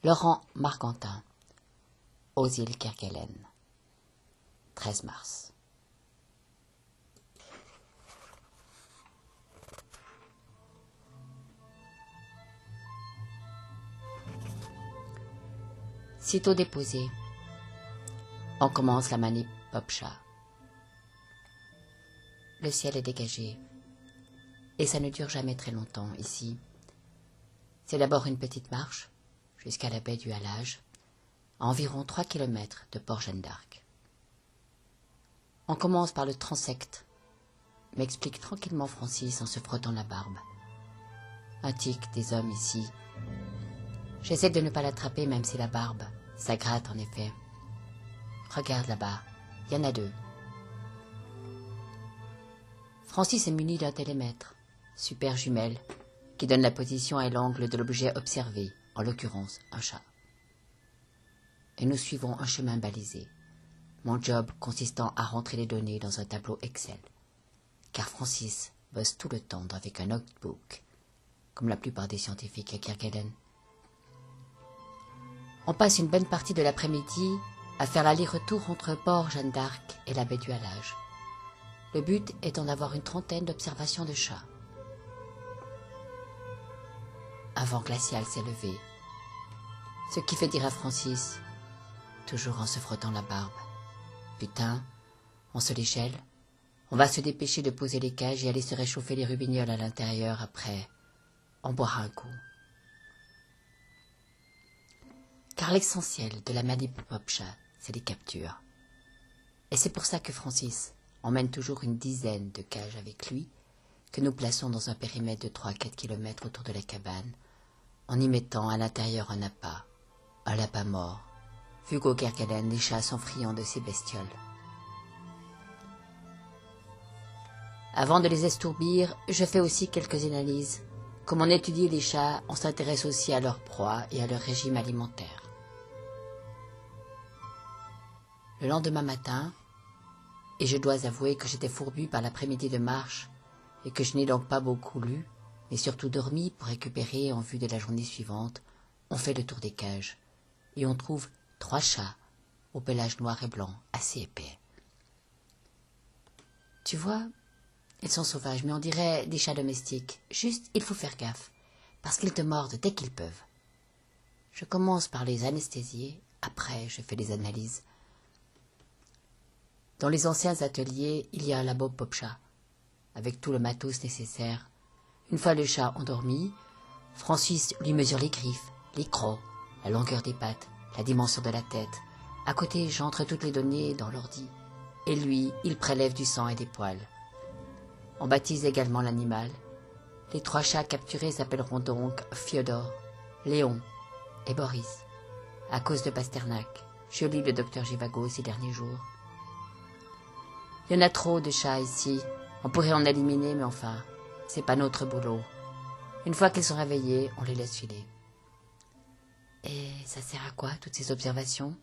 Laurent Marcantin, aux îles Kerguelen, 13 mars. Sitôt déposé, on commence la manip Pop-Chat. Le ciel est dégagé, et ça ne dure jamais très longtemps ici. C'est d'abord une petite marche, jusqu'à la baie du Halage, à environ 3 kilomètres de Port-Jeanne d'Arc. On commence par le transept, m'explique tranquillement Francis en se frottant la barbe. Un tic des hommes ici. J'essaie de ne pas l'attraper même si la barbe, ça gratte en effet. Regarde là-bas, il y en a 2. Francis est muni d'un télémètre, super jumelle, qui donne la position et l'angle de l'objet observé, en l'occurrence un chat. Et nous suivons un chemin balisé, mon job consistant à rentrer les données dans un tableau Excel, car Francis bosse tout le temps avec un notebook, comme la plupart des scientifiques à Kerguelen. On passe une bonne partie de l'après-midi à faire l'aller-retour entre Port-Jeanne d'Arc et la baie du Halage. Le but étant d'avoir une 30aine d'observations de chats. Un vent glacial s'est levé, ce qui fait dire à Francis, toujours en se frottant la barbe, « Putain, on se les gèle, on va se dépêcher de poser les cages et aller se réchauffer les rubignoles à l'intérieur après, on boira un coup. » Car l'essentiel de la manip Pop-Chat, c'est les captures. Et c'est pour ça que Francis emmène toujours une dizaine de cages avec lui, que nous plaçons dans un périmètre de 3 à 4 kilomètres autour de la cabane, en y mettant à l'intérieur un appât, un lapin mort, vu qu'au Kerguelen, les chats sont friands de ces bestioles. Avant de les estourbir, je fais aussi quelques analyses. Comme on étudie les chats, on s'intéresse aussi à leur proie et à leur régime alimentaire. Le lendemain matin, et je dois avouer que j'étais fourbu par l'après-midi de marche et que je n'ai donc pas beaucoup lu, mais surtout dormi pour récupérer en vue de la journée suivante, on fait le tour des cages et on trouve 3 chats au pelage noir et blanc assez épais. Tu vois, ils sont sauvages, mais on dirait des chats domestiques. Juste, il faut faire gaffe, parce qu'ils te mordent dès qu'ils peuvent. Je commence par les anesthésier, après je fais des analyses. Dans les anciens ateliers, il y a un labo Pop-Chat, avec tout le matos nécessaire. Une fois le chat endormi, Francis lui mesure les griffes, les crocs, la longueur des pattes, la dimension de la tête. À côté, j'entre toutes les données dans l'ordi. Et lui, il prélève du sang et des poils. On baptise également l'animal. Les 3 chats capturés s'appelleront donc Fiodor, Léon et Boris, à cause de Pasternak. Je lis le docteur Givago ces derniers jours. Il y en a trop de chats ici. On pourrait en éliminer, mais enfin, c'est pas notre boulot. Une fois qu'ils sont réveillés, on les laisse filer. Et ça sert à quoi, toutes ces observations?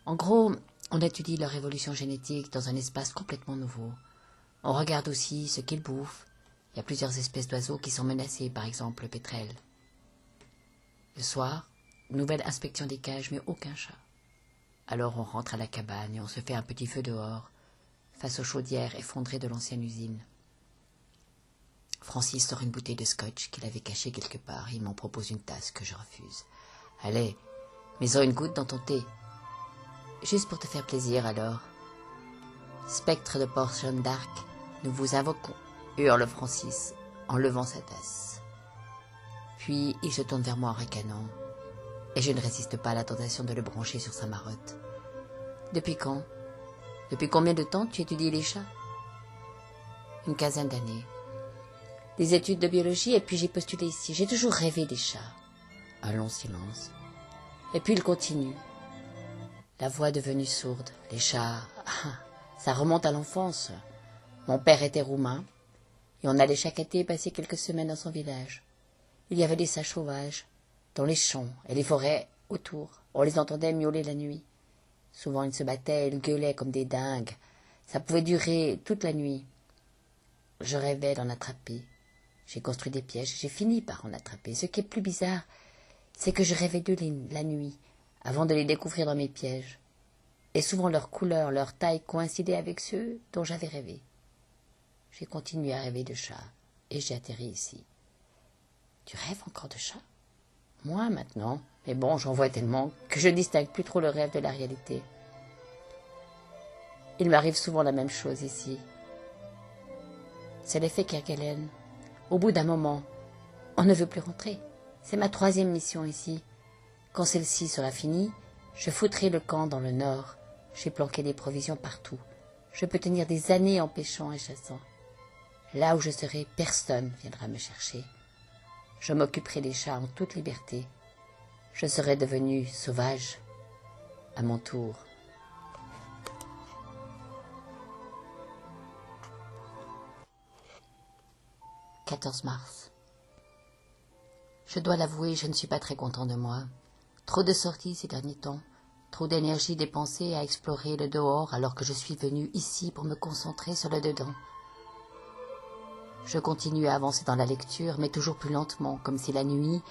En gros, on étudie leur évolution génétique dans un espace complètement nouveau. On regarde aussi ce qu'ils bouffent. Il y a plusieurs espèces d'oiseaux qui sont menacées, par exemple le pétrel. Le soir, nouvelle inspection des cages, mais aucun chat. Alors on rentre à la cabane et on se fait un petit feu dehors, face aux chaudières effondrées de l'ancienne usine. Francis sort une bouteille de scotch qu'il avait cachée quelque part. Il m'en propose une tasse que je refuse. « Allez, mets-en une goutte dans ton thé. »« Juste pour te faire plaisir, alors. »« Spectre de Port-Jeanne d'Arc, nous vous invoquons, » hurle Francis en levant sa tasse. Puis il se tourne vers moi en ricanant, et je ne résiste pas à la tentation de le brancher sur sa marotte. « Depuis quand? Depuis combien de temps tu étudies les chats? » « Une quinzaine d'années. Des études de biologie, et puis j'ai postulé ici. J'ai toujours rêvé des chats. » Un long silence. Et puis il continue. La voix devenue sourde. Les chats, ça remonte à l'enfance. Mon père était roumain, et on allait chaque été passer quelques semaines dans son village. Il y avait des chats sauvages, dans les champs et les forêts autour. On les entendait miauler la nuit. Souvent ils se battaient, ils gueulaient comme des dingues. Ça pouvait durer toute la nuit. Je rêvais d'en attraper. J'ai construit des pièges, j'ai fini par en attraper. Ce qui est plus bizarre, c'est que je rêvais d'eux la nuit, avant de les découvrir dans mes pièges. Et souvent leur couleur, leur taille coïncidaient avec ceux dont j'avais rêvé. J'ai continué à rêver de chats, et j'ai atterri ici. Tu rêves encore de chats? Moi, maintenant. Mais bon, j'en vois tellement que je distingue plus trop le rêve de la réalité. Il m'arrive souvent la même chose ici. C'est l'effet Kerguelen. Au bout d'un moment, on ne veut plus rentrer. C'est ma 3e mission ici. Quand celle-ci sera finie, je foutrai le camp dans le nord. J'ai planqué des provisions partout. Je peux tenir des années en pêchant et chassant. Là où je serai, personne viendra me chercher. Je m'occuperai des chats en toute liberté. Je serai devenu sauvage à mon tour. « 14 mars. Je dois l'avouer, je ne suis pas très content de moi. Trop de sorties ces derniers temps, trop d'énergie dépensée à explorer le dehors alors que je suis venu ici pour me concentrer sur le dedans. Je continue à avancer dans la lecture, mais toujours plus lentement, comme si la nuit,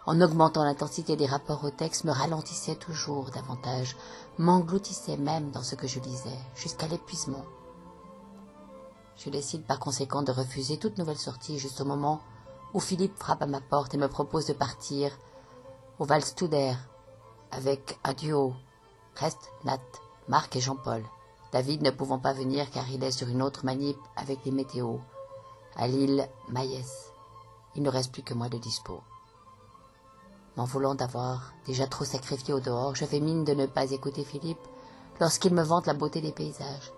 en augmentant l'intensité des rapports au texte, me ralentissait toujours davantage, m'engloutissait même dans ce que je lisais, jusqu'à l'épuisement. Je décide par conséquent de refuser toute nouvelle sortie juste au moment où Philippe frappe à ma porte et me propose de partir au Waldstuder avec un duo, Rest, Nat, Marc et Jean-Paul. David ne pouvant pas venir car il est sur une autre manip avec les météos, à l'île Maïs. Il ne reste plus que moi de dispo. M'en voulant d'avoir déjà trop sacrifié au dehors, je fais mine de ne pas écouter Philippe lorsqu'il me vante la beauté des paysages,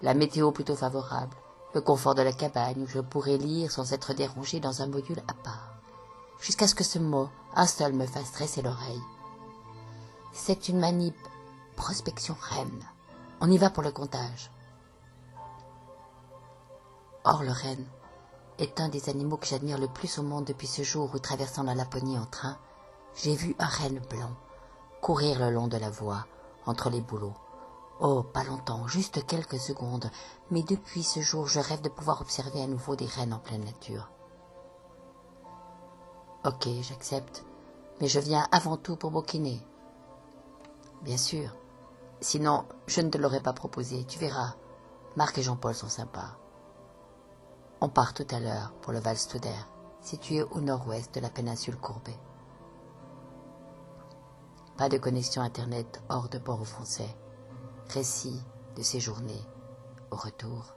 la météo plutôt favorable, le confort de la cabane où je pourrais lire sans être dérangé dans un module à part, jusqu'à ce que ce mot, un seul, me fasse dresser l'oreille. C'est une manip prospection renne. On y va pour le comptage. Or, le renne est un des animaux que j'admire le plus au monde depuis ce jour où, traversant la Laponie en train, j'ai vu un renne blanc courir le long de la voie, entre les bouleaux. Oh, pas longtemps, juste quelques secondes, mais depuis ce jour, je rêve de pouvoir observer à nouveau des rennes en pleine nature. Ok, j'accepte, mais je viens avant tout pour bouquiner. Bien sûr, sinon je ne te l'aurais pas proposé, tu verras. Marc et Jean-Paul sont sympas. On part tout à l'heure pour le Waldstuder, situé au nord-ouest de la péninsule courbée. Pas de connexion Internet hors de Port-au-Français. Récit de ces journées au retour.